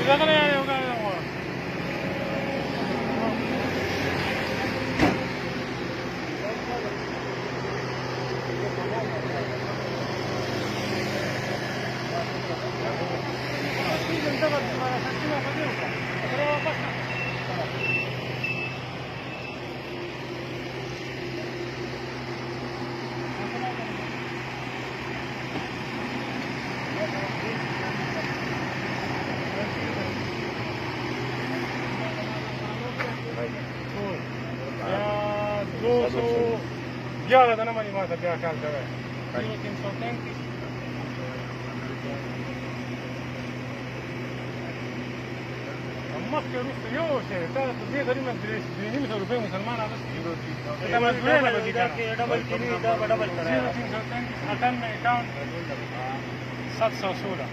راغلی یو ګاډی غواړم ग्यारह था ना मनी माता क्या ख्याल कर रहा है 333 मत के रूप यो से तो ये गरीब में 300 रुपए मुसलमान आदत এটা মানে ঘুরে না বলি কি ডবল কিনি ডবল করা 333 अटन में अकाउंट 716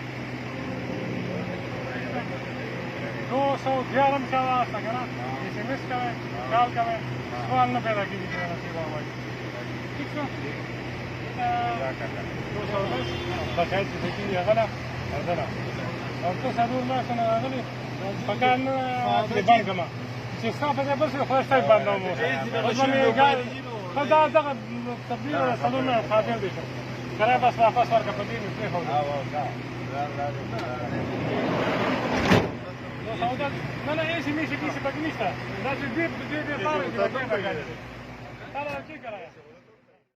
211 का वास्ता करा एसएमएस का कॉल का सवाल न पैदा कीजिए मेरा सेवा भाई ठीक है 210 बस है कि अगला और तो सदूर में सुना अगली पकान बैंक में چې صافه ده بس خلاص تای باندې مو اوس مې ګال دا تبدیل سلون خاطر دي کرا بس واپس ورکړه په دې نه خو نو سودا نه هیڅ مې شي کې څه پکې نشته دا چې دې پاره کې راځي دا راځي کرا